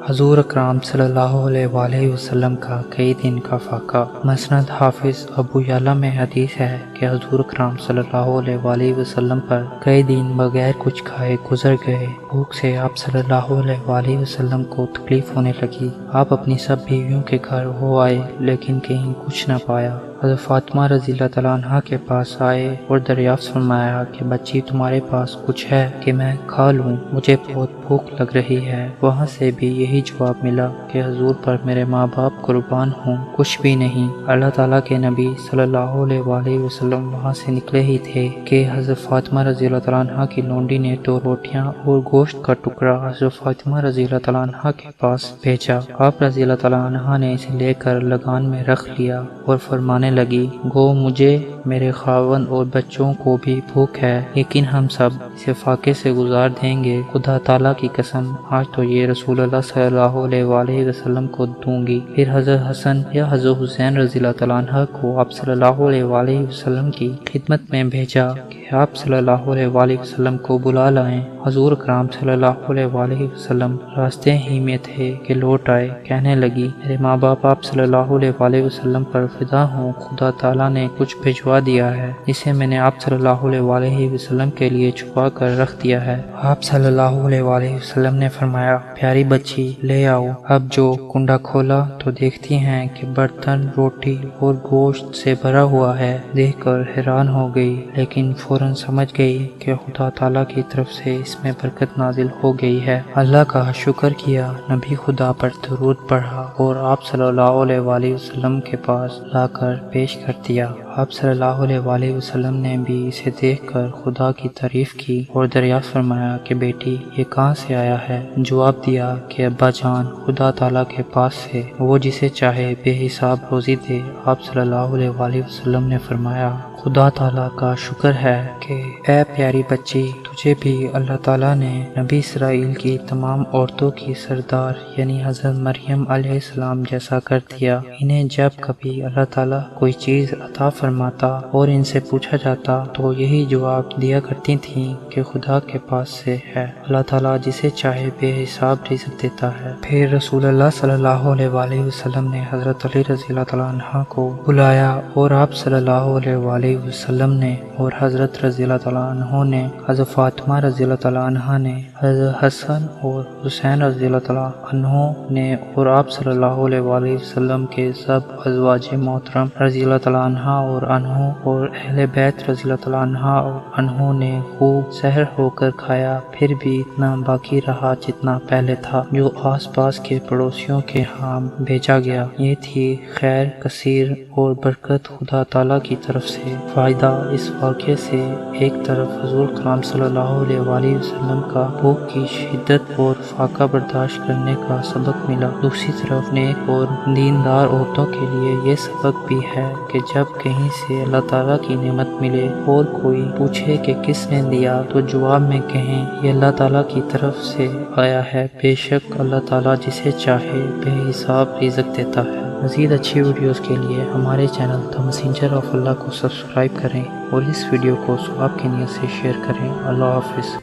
حضور اکرم صلی اللہ علیہ وآلہ وسلم کا کئی دن کا فاقہ۔ مسند حافظ ابو یعلا میں حدیث ہے کہ حضور اکرم صلی اللہ علیہ وآلہ وسلم پر کئی دن بغیر کچھ کھائے گزر گئے۔ بھوک سے آپ صلی اللہ علیہ وآلہ وسلم کو تکلیف ہونے لگی۔ آپ اپنی سب بیویوں کے گھر ہو آئے لیکن کہیں کچھ نہ پایا۔ حضرت فاطمہ رضی اللہ تعالیٰ عنہ کے پاس آئے اور دریافت فرمایا کہ بچی تمہارے پاس کچھ ہے کہ میں کھا لوں، مجھے بہت بھوک لگ رہی ہے۔ وہاں سے بھی یہی جواب ملا کہ حضور پر میرے ماں باپ قربان ہوں، کچھ بھی نہیں۔ اللہ تعالیٰ کے نبی صلی اللہ علیہ وآلہ وسلم وہاں سے نکلے ہی تھے کہ حضرت فاطمہ رضی اللہ تعالیٰ عنہ کی لونڈی نے 2 روٹیاں اور گوشت کا ٹکڑا حضرت فاطمہ رضی اللہ تعالیٰ عنہ کے پاس بھیجا۔ آپ رضی اللہ تعالیٰ عنہ نے اسے لے کر لگان میں رکھ لیا اور فرمانے لگی، گو مجھے، میرے خاوند اور بچوں کو بھی بھوک ہے، لیکن ہم سب اسے فاقے سے گزار دیں گے۔ خدا تعالیٰ کی قسم، آج تو یہ رسول اللہ صلی اللہ علیہ وآلہ وسلم کو دوں گی۔ پھر حضرت حسن یا حضرت حسین رضی اللہ تعالیٰ عنہ کو آپ صلی اللہ علیہ وآلہ وسلم کی خدمت میں بھیجا کہ آپ صلی اللہ علیہ وآلہ وسلم کو بلا لائیں۔ حضور اکرم صلی اللہ علیہ وآلہ وسلم راستے ہی میں تھے کہ لوٹ آئے۔ کہنے لگی، میرے ماں باپ آپ صلی اللہ علیہ وآلہ وسلم پر فدا ہوں، خدا تعالیٰ نے کچھ بھجوا دیا ہے جسے میں نے آپ صلی اللہ علیہ وآلہ وسلم کے لیے چھپا کر رکھ دیا ہے۔ آپ صلی اللہ علیہ وآلہ وسلم نے فرمایا، پیاری بچی لے آؤ۔ اب جو کنڈا کھولا تو دیکھتی ہیں کہ برتن روٹی اور گوشت سے بھرا ہوا ہے۔ دیکھ کر حیران ہو گئی، لیکن فوراً سمجھ گئی کہ خدا تعالیٰ کی طرف سے اس میں برکت نازل ہو گئی ہے۔ اللہ کا شکر کیا، نبی خدا پر درود پڑھا اور آپ صلی اللہ علیہ وآلہ وسلم کے پاس لا کر پیش کر دیا۔ آپ صلی اللہ علیہ وآلہ وسلم نے بھی اسے دیکھ کر خدا کی تعریف کی اور دریافت فرمایا کہ بیٹی یہ کہاں سے آیا ہے؟ جواب دیا کہ ابا جان، خدا تعالیٰ کے پاس سے، وہ جسے چاہے بے حساب روزی دے۔ آپ صلی اللہ علیہ وآلہ وسلم نے فرمایا، خدا تعالیٰ کا شکر ہے کہ اے پیاری بچی، تجھے بھی اللہ تعالیٰ نے نبی اسرائیل کی تمام عورتوں کی سردار یعنی حضرت مریم علیہ السلام جیسا کر دیا۔ انہیں جب کبھی اللہ تعالیٰ کوئی چیز عطا فرماتا اور ان سے پوچھا جاتا تو یہی جواب دیا کرتی تھیں کہ خدا کے پاس سے ہے، اللہ تعالیٰ جسے چاہے بے حساب رزق دیتا ہے۔ پھر رسول اللہ صلی اللہ علیہ وآلہ وسلم نے حضرت علی رضی اللہ تعالیٰ عنہ کو بلایا اور آپ صلی اللہ علیہ وآلہ وسلم نے اور حضرت رضی اللہ تعالیٰ عنہ نے، حضرت فاطمہ رضی اللہ تعالیٰ عنہ نے، حضرت حسن اور حسین رضی اللہ تعالیٰ عنہ نے اور آپ صلی اللہ علیہ وآلہ وسلم کے سب ازواج محترم رضی اللہ تعالیٰ عنہ اور عنہ اور اہل بیت رضی اللہ تعالیٰ عنہ اور عنہ نے خوب سحر ہو کر کھایا، پھر بھی اتنا باقی رہا جتنا پہلے تھا، جو آس پاس کے پڑوسیوں کے ہاں بھیجا گیا۔ یہ تھی خیر کثیر اور برکت خدا تعالیٰ کی طرف سے۔ فائدہ اس واقعے سے، ایک طرف حضور اکرم صلی اللہ علیہ وآلہ وسلم کا بھوک کی شدت اور فاقہ برداشت کرنے کا سبق ملا، دوسری طرف نیک اور دیندار عورتوں کے لیے یہ سبق بھی ہے کہ جب کہیں سے اللہ تعالیٰ کی نعمت ملے اور کوئی پوچھے کہ کس نے دیا تو جواب میں کہیں یہ اللہ تعالیٰ کی طرف سے آیا ہے، بے شک اللہ تعالیٰ جسے چاہے بے حساب رزق دیتا ہے۔ مزید اچھی ویڈیوز کے لیے ہمارے چینل دی میسنجر آف اللہ کو سبسکرائب کریں اور اس ویڈیو کو ثواب کی نیت سے شیئر کریں۔ اللہ حافظ۔